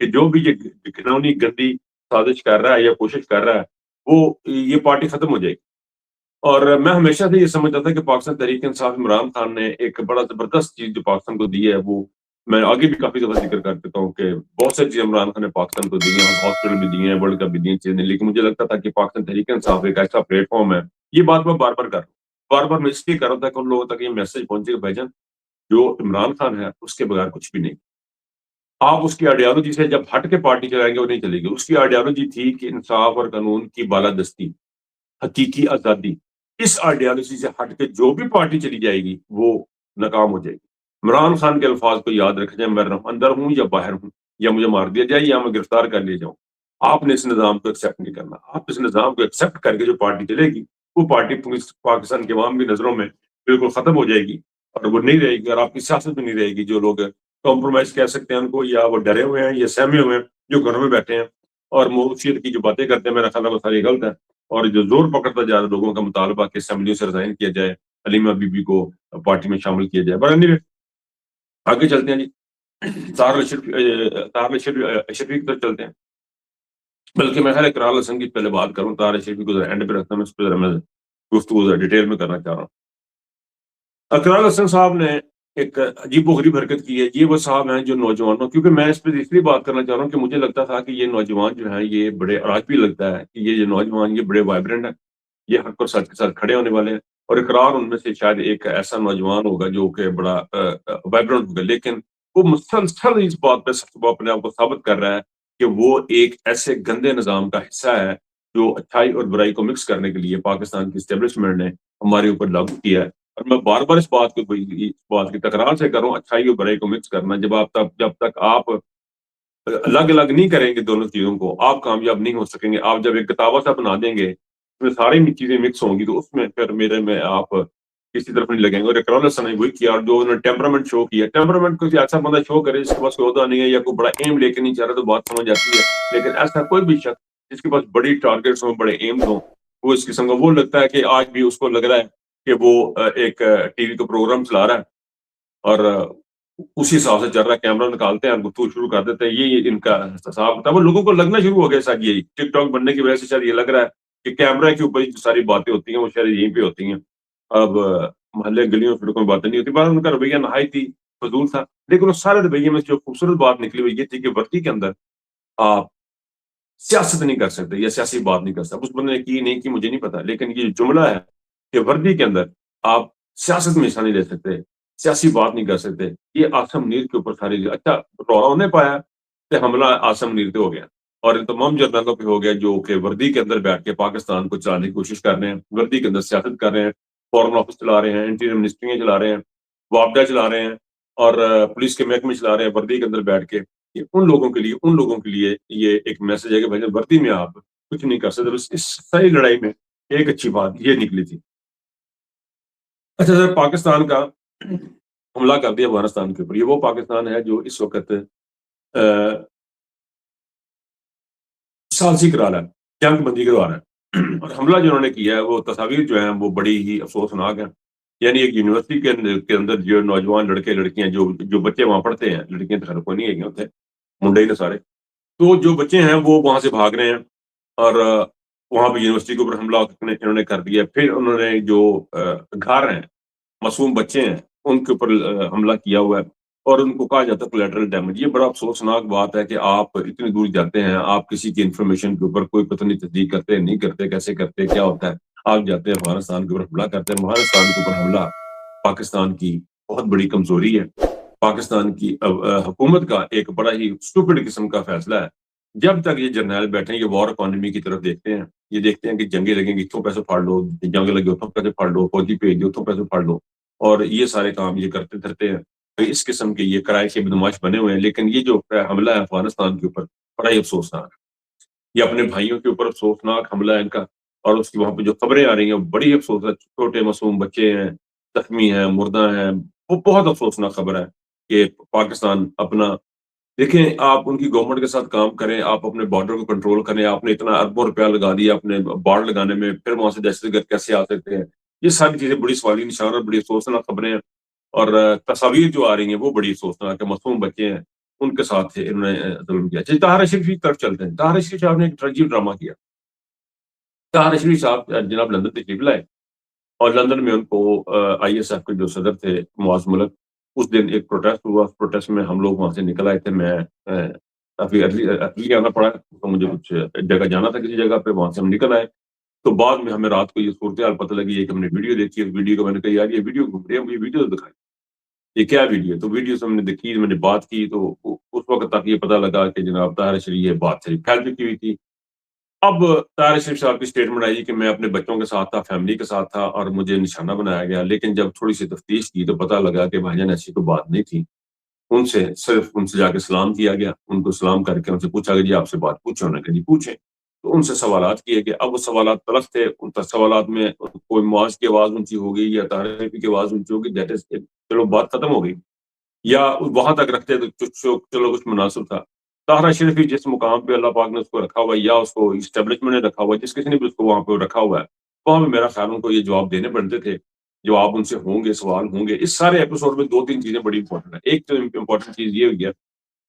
کہ جو بھی یہ گھنونی گندی سازش کر رہا ہے یا کوشش کر رہا ہے وہ یہ پارٹی ختم ہو جائے گی. اور میں ہمیشہ سے یہ سمجھتا تھا کہ پاکستان تحریک انصاف عمران خان نے ایک بڑا زبردست چیز جو پاکستان کو دی ہے، وہ میں آگے بھی کافی دفعہ ذکر کر دیتا ہوں کہ بہت ساری چیزیں عمران خان نے پاکستان کو دی ہیں، ہاسپٹل بھی دی ہیں، ورلڈ کپ بھی دی ہیں چیزیں، لیکن مجھے لگتا تھا کہ پاکستان تحریک انصاف ایک ایسا پلیٹ فارم ہے. یہ بات میں بار بار کر رہا ہوں، بار بار میں اس لیے کر رہا تھا کہ ان لوگوں تک یہ میسج پہنچے کہ بھائی جان جو عمران خان ہے اس کے بغیر کچھ بھی نہیں. آپ اس کی آئیڈیالوجی سے جب ہٹ کے پارٹی چلائیں گے وہ نہیں چلے گی. اس کی آئیڈیالوجی تھی کہ انصاف اور قانون کی بالادستی، حقیقی آزادی. اس آئیڈیالوجی سے ہٹ کے جو بھی پارٹی چلی جائے گی وہ ناکام ہو جائے گی. عمران خان کے الفاظ کو یاد رکھ جائیں، میں اندر ہوں یا باہر ہوں، یا مجھے مار دیا جائے یا میں گرفتار کر لیا جاؤں، آپ نے اس نظام کو ایکسیپٹ نہیں کرنا. آپ اس نظام کو ایکسیپٹ کر کے جو پارٹی چلے گی وہ پارٹی پاکستان کے عوام کی نظروں میں بالکل ختم ہو جائے گی اور وہ نہیں رہے گی، اور آپ کی سیاست میں نہیں رہے گی. جو لوگ کمپرومائز کہہ سکتے ہیں ان کو، یا وہ ڈرے ہوئے ہیں یا سہمے ہوئے ہیں جو گھروں میں بیٹھے ہیں اور موشیت کی جو باتیں کرتے ہیں، میرا خیال ہے وہ ساری غلط ہے. اور جو زور پکڑتا جا رہا ہے لوگوں کا مطالبہ کہ اسمبلیوں سے ریزائن کیا جائے، حلیمہ بی بی کو پارٹی میں شامل کیا جائے. بڑا آگے چلتے ہیں جی. طاہر شفیق پر چلتے ہیں. بلکہ میں خیال ہے اقرار حسن کی پہلے بات کروں، طاہر شفیق کو اینڈ پہ رکھتا ہوں، اس پہ میں گفتگو ڈیٹیل میں کرنا چاہ رہا ہوں. اقرار حسن صاحب نے ایک عجیب و غریب حرکت کی ہے. یہ وہ صاحب ہیں جو نوجوانوں، کیونکہ میں اس پہ اس لیے بات کرنا چاہ رہا ہوں کہ مجھے لگتا تھا کہ یہ نوجوان جو ہیں یہ بڑے، آج بھی لگتا ہے کہ یہ نوجوان یہ بڑے وائبرنٹ ہیں، یہ حق اور سچ کے ساتھ کھڑے ہونے والے ہیں. اور اقرار ان میں سے شاید ایک ایسا نوجوان ہوگا جو کہ بڑا وائبرنٹ ہوگا، لیکن وہ مسلسل اس بات پہ وہ اپنے آپ کو ثابت کر رہا ہے کہ وہ ایک ایسے گندے نظام کا حصہ ہے جو اچھائی اور برائی کو مکس کرنے کے لیے پاکستان کی اسٹیبلشمنٹ نے ہمارے اوپر لاگو کیا ہے. اور میں بار بار اس بات کی تکرار سے کروں، اچھائی اور برائی کو مکس کرنا، جب تک آپ الگ الگ نہیں کریں گے دونوں چیزوں کو، آپ کامیاب نہیں ہو سکیں گے. آپ جب ایک کتابہ سا بنا دیں گے اس میں ساری چیزیں مکس ہوں گی تو اس میں پھر میرے میں آپ کسی طرف نہیں لگیں گے. اور اقرار حسن نے وہی کیا، اور جو انہوں نے ٹیمپرامنٹ شو کیا، ٹیمپرامنٹ کو ایسا بندہ شو کرے جس کے پاس کوئی عہدہ نہیں ہے یا کوئی بڑا ایم لے کے نہیں چاہ رہا تو بات سمجھ جاتی ہے. لیکن ایسا کوئی بھی شخص جس کے پاس بڑی ٹارگیٹس ہوں، بڑے ایمز ہوں، وہ اس قسم کا، وہ لگتا ہے کہ آج بھی اس کو لگ رہا ہے کہ وہ ایک ٹی وی کا پروگرام چلا رہا ہے اور اسی حساب سے چل رہا ہے. کیمرہ نکالتے ہیں اور گفتگو شروع کر دیتے ہیں. یہ ان کا حساب تھا. وہ لوگوں کو لگنا شروع ہو گیا شاید یہی ٹک ٹاک بننے کی وجہ سے شاید یہ لگ رہا ہے کہ کیمرہ کے اوپر جو ساری باتیں ہوتی ہیں وہ شاید یہیں پہ ہوتی ہیں. اب محلے گلیوں سڑکوں میں باتیں نہیں ہوتی. بعد ان کا رویہ نہایت ہی فضول تھا، لیکن اس سارے رویے میں جو خوبصورت بات نکلی ہوئی یہ تھی کہ وردی کے اندر آپ سیاست نہیں کر سکتے یا سیاسی بات نہیں کر سکتے. اس بندے نے کی نہیں کی مجھے نہیں پتا، لیکن یہ جملہ ہے کہ وردی کے اندر آپ سیاست میں حصہ نہیں لے سکتے، سیاسی بات نہیں کر سکتے. یہ آسم منیر کے اوپر ساری اچھا رورا نے پایا کہ حملہ آسم منیر پہ ہو گیا اور ان تمام جرنیلوں پہ ہو گیا جو کہ وردی کے اندر بیٹھ کے پاکستان کو چلانے کی کوشش کر رہے ہیں، وردی کے اندر سیاست کر رہے ہیں، فورن آفس چلا رہے ہیں، انٹیریئر منسٹریاں چلا رہے ہیں، وابڈا چلا رہے ہیں اور پولیس کے محکمے چلا رہے ہیں وردی کے اندر بیٹھ کے. یہ ان لوگوں کے لیے یہ ایک میسج ہے کہ بھائی وردی میں آپ کچھ نہیں کر سکتے. بس اس ساری لڑائی میں ایک اچھی بات یہ نکلی تھی. اچھا سر، پاکستان کا حملہ کر دیا افغانستان کے اوپر. یہ وہ پاکستان ہے جو اس وقت ثالثی کرا رہا ہے، جنگ بندی کروا رہا ہے. اور حملہ جو انہوں نے کیا ہے وہ تصاویر جو ہیں وہ بڑی ہی افسوسناک ہیں. یعنی ایک یونیورسٹی کے اندر جو نوجوان لڑکے لڑکیاں جو بچے وہاں پڑھتے ہیں، لڑکیاں تو کوئی نہیں ہے ہوتے، منڈے ہی سارے، تو جو بچے ہیں وہ وہاں سے بھاگ رہے ہیں اور وہاں پہ یونیورسٹی کے اوپر حملہ انہوں نے کر دیا. پھر انہوں نے جو گھر ہیں، معصوم بچے ہیں، ان کے اوپر حملہ کیا ہوا ہے اور ان کو کہا جاتا ہے کولیٹرل ڈیمیج. یہ بڑا افسوسناک بات ہے کہ آپ اتنی دور جاتے ہیں، آپ کسی کی انفارمیشن کے اوپر کوئی پتہ نہیں تصدیق کرتے نہیں کرتے، کیسے کرتے کیا ہوتا ہے، آپ جاتے ہیں افغانستان کے اوپر حملہ کرتے ہیں. افغانستان کے اوپر حملہ پاکستان کی بہت بڑی کمزوری ہے، پاکستان کی حکومت کا ایک بڑا ہی اسٹوپڈ قسم کا فیصلہ ہے. جب تک یہ جرنیل بیٹھے ہیں یہ وار اکانومی کی طرف دیکھتے ہیں، یہ دیکھتے ہیں کہ جنگیں لگیں گی اتوں پیسے پھاڑ لو، جنگ لگے اتوں پیسے پھاڑ لو، فوجی بھیج دو اتوں پیسے پھاڑ لو، اور یہ سارے کام یہ کرتے پھرتے ہیں. اس قسم کے یہ کرائے کے بدماش بنے ہوئے ہیں. لیکن یہ جو حملہ ہے افغانستان کے اوپر بڑا ہی افسوسناک ہے. یہ اپنے بھائیوں کے اوپر افسوسناک حملہ ہے ان کا. اور اس کی وہاں پہ جو خبریں آ رہی ہیں بڑی افسوسناک، چھوٹے معصوم بچے ہیں، زخمی ہیں، مردہ ہیں. وہ بہت افسوسناک خبر ہے کہ پاکستان اپنا، دیکھیں آپ ان کی گورنمنٹ کے ساتھ کام کریں، آپ اپنے بارڈر کو کنٹرول کریں. آپ نے اتنا اربوں روپیہ لگا دیا اپنے بارڈر لگانے میں، پھر وہاں سے دہشت گرد کیسے آ سکتے ہیں؟ یہ ساری چیزیں بڑی سوالی نشان اور بڑی افسوسناک خبریں ہیں. اور تصاویر جو آ رہی ہیں وہ بڑی افسوسناک ہے. معصوم بچے ہیں، ان کے ساتھ انہوں نے ظلم کیا. چلیے طاہر اشرف کی طرف چلتے ہیں. طاہر اشرف صاحب نے ایک ٹریجڈی ڈرامہ کیا. طاہر اشرف صاحب جناب لندن تشریف لائے اور لندن میں ان کو آئی ایس ایف کے جو صدر تھے معاذ ملک، اس دن ایک پروٹیسٹ ہوا. اس پروٹیسٹ میں ہم لوگ وہاں سے نکل آئے تھے. میں کافی ارلی آنا پڑا تو مجھے کچھ جگہ جانا تھا کسی جگہ پہ، وہاں سے ہم نکل آئے. تو بعد میں ہمیں رات کو یہ صورتحال پتہ لگی ہے کہ ہم نے ویڈیو دیکھی. اس ویڈیو کو میں نے کہا یار یہ ویڈیو گھوم رہی ہے، مجھے ویڈیو دکھائی، یہ کیا ویڈیو ہے. تو ویڈیو سے ہم نے دیکھی، میں نے بات کی تو اس وقت تک یہ پتہ لگا کہ جناب طاہر اشرف یہ بات صحیح پھیل چکی ہوئی تھی. اب طاہر اشرف صاحب کی اسٹیٹمنٹ آئی کہ میں اپنے بچوں کے ساتھ تھا، فیملی کے ساتھ تھا اور مجھے نشانہ بنایا گیا. لیکن جب تھوڑی سی تفتیش کی تو پتہ لگا کہ بھائی جان ایسی کوئی بات نہیں تھی. ان سے صرف ان سے جا کے سلام کیا گیا. ان کو سلام کر کے ان سے پوچھا گیا جی آپ سے بات پوچھو. انہوں نے کہا جی پوچھیں. تو ان سے سوالات کیے گئے. اب وہ سوالات تلخ تھے. ان سوالات میں کوئی معاذ کی آواز اونچی ہو گئی یا طاہر اشرف کی آواز اونچی ہو گئی، دیٹ از چلو بات ختم ہو گئی، یا وہاں تک رکھتے تو چلو کچھ مناسب تھا. طاہر اشرف ہی جس مقام پہ اللہ پاک نے اس کو رکھا ہوا ہے یا اس کو اسٹیبلشمنٹ نے رکھا ہوا ہے، جس کسی نے بھی اس کو وہاں پہ رکھا ہوا ہے، وہاں پہ میرا خیال ان کو یہ جواب دینے پڑتے تھے. جواب ان سے ہوں گے، سوال ہوں گے. اس سارے ایپیسوڈ میں دو تین چیزیں بڑی امپورٹنٹ ہیں. ایک تو امپورٹنٹ چیز یہ ہوئی ہے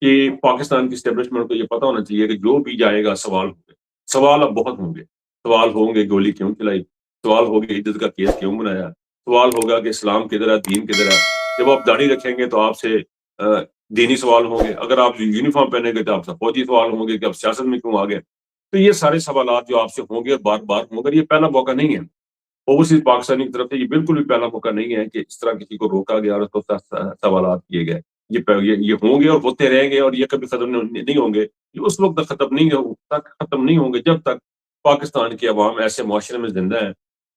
کہ پاکستان کی اسٹیبلشمنٹ کو یہ پتا ہونا چاہیے کہ جو بھی جائے گا سوال ہوں گے. سوال اب بہت ہوں گے. سوال ہوں گے گولی کیوں چلائی، سوال ہوگا عزت کا کیس کیوں بنایا، سوال ہوگا کہ اسلام کدھر ہے، دین کدھر ہے. جب آپ داڑھی رکھیں گے تو آپ سے دینی سوال ہوں گے. اگر آپ یونیفارم پہنیں گے تو آپ سے فوجی سوال ہوں گے کہ آپ سیاست میں کیوں آ گئے. تو یہ سارے سوالات جو آپ سے ہوں گے بار بار ہوں گے. یہ پہلا موقع نہیں ہے اوورسیز پاکستانی کی طرف سے، یہ بالکل بھی پہلا موقع نہیں ہے کہ اس طرح کسی کو روکا گیا اور اس کو سوالات کیے گئے. یہ ہوں گے اور ہوتے رہیں گے اور یہ کبھی ختم نہیں ہوں گے. یہ اس وقت تک ختم نہیں ہوں گے جب تک پاکستان کی عوام ایسے معاشرے میں زندہ ہے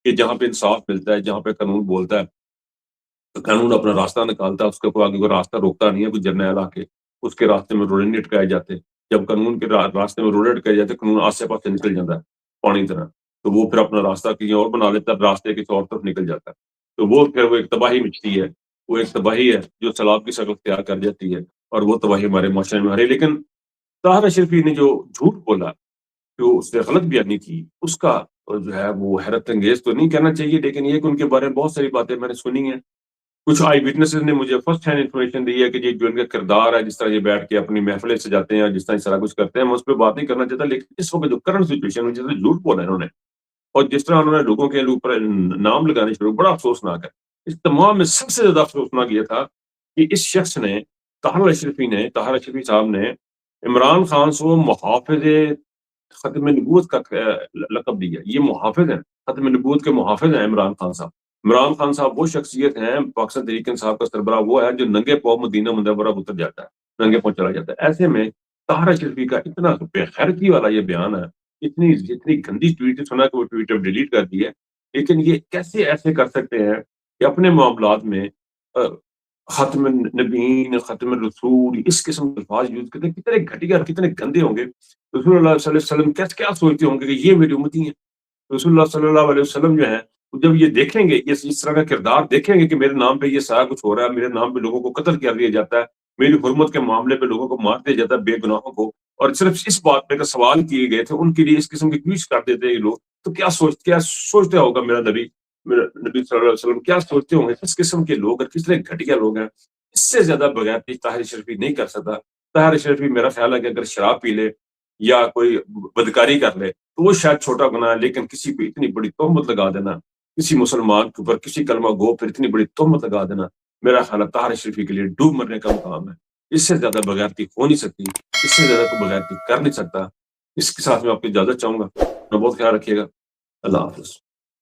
کہ جہاں پہ انصاف ملتا ہے، جہاں پہ قانون بولتا ہے، قانون اپنا راستہ نکالتا ہے. اس کے آگے کوئی راستہ روکتا نہیں ہے. کوئی جرنیل آ کے اس کے راستے میں روڑے نہیں اٹکائے جاتے. جب قانون کے راستے میں روڑے اٹکائے جاتے، قانون آس پاس سے نکل جاتا ہے پانی طرح. تو وہ پھر اپنا راستہ کہیں اور بنا لیتا ہے، راستے کسی اور طرف نکل جاتا ہے. تو وہ پھر وہ ایک تباہی مچتی ہے. وہ ایک تباہی ہے جو سیلاب کی شکل اختیار کر جاتی ہے اور وہ تباہی ہمارے معاشرے میں آ رہی ہے. لیکن طاہر اشرفی نے جو جھوٹ بولا، جو اس نے غلط بیانی کی، اس کا جو ہے وہ حیرت انگیز تو نہیں کہنا چاہیے، لیکن یہ کہ ان کے بارے میں بہت ساری باتیں میں نے سنی ہیں. کچھ آئی وٹنسز نے مجھے فرسٹ ہینڈ انفارمیشن دی ہے کہ یہ جو ان کا کردار ہے، جس طرح یہ بیٹھ کے اپنی محفلیں سجاتے ہیں، جس طرح سارا کچھ کرتے ہیں، میں اس پہ بات نہیں کرنا چاہتا. لیکن اس وقت جو کرنٹ سچویشن میں جس طرح جھوٹ بولا انہوں نے اور جس طرح انہوں نے لوگوں کے اوپر نام لگانے شروع، بڑا افسوسناک ہے. اس تمام میں سب سے زیادہ افسوسناک یہ تھا کہ اس شخص نے، طاہر اشرفی صاحب نے عمران خان کو محافظ ختم نبوت کا لقب دیا. یہ محافظ ہیں، ختم نبوت کے محافظ ہیں عمران خان صاحب. عمران خان صاحب وہ شخصیت ہیں، پاکستان تحریک انصاف کا سربراہ وہ ہے جو ننگے پاؤں مدینہ منورہ اتر جاتا ہے، ننگے پاؤں چلا جاتا ہے. ایسے میں طاہر اشرفی کا اتنا بے خیرتی والا یہ بیان ہے، اتنی گندی ٹویٹ سنا کہ وہ ٹویٹ اب ڈیلیٹ کر دی ہے. لیکن یہ کیسے ایسے کر سکتے ہیں کہ اپنے معاملات میں ختم نبیین، ختم الرسول، اس قسم کے الفاظ یوز کرتے ہیں. کتنے گھٹیا اور کتنے گندے ہوں گے. رسول اللہ صلی اللہ علیہ وسلم کیا سوچتے ہوں گے کہ یہ میری امتی ہیں. رسول اللہ صلی اللہ علیہ وسلم جو ہے جب یہ دیکھیں گے، اس طرح کا کردار دیکھیں گے کہ میرے نام پہ یہ سارا کچھ ہو رہا ہے، میرے نام پہ لوگوں کو قتل کر دیا جاتا ہے، میری حرمت کے معاملے پہ لوگوں کو مار دیا جاتا ہے، بے گناہوں کو، اور صرف اس بات پہ سوال کیے گئے تھے ان کے لیے اس قسم کی ٹویٹس کر دیتے ہیں یہ لوگ. تو کیا سوچتے ہوگا میرا نبی صلی اللہ علیہ وسلم، کیا سوچتے ہوں گے کس قسم کے لوگ اور کس طرح گھٹیا لوگ ہیں. اس سے زیادہ بغیر طاہر اشرفی نہیں کر سکتا. طاہر اشرفی میرا خیال ہے کہ اگر شراب پی لے یا کوئی بدکاری کر لے تو وہ شاید چھوٹا گناہ ہے، لیکن کسی پہ اتنی بڑی تہمت لگا دینا، کسی مسلمان کے اوپر کسی کلمہ گو پر اتنی بڑی تہمت لگا دینا، میرا خیال ہے طاہر اشرفی کے لیے ڈوب مرنے کا مقام ہے. اس سے زیادہ بغیرتی ہو نہیں سکتی، اس سے زیادہ کوئی بغیرتی کر نہیں سکتا. اس کے ساتھ میں آپ کی اجازت چاہوں گا. اپنا بہت خیال رکھیے گا. اللہ حافظ.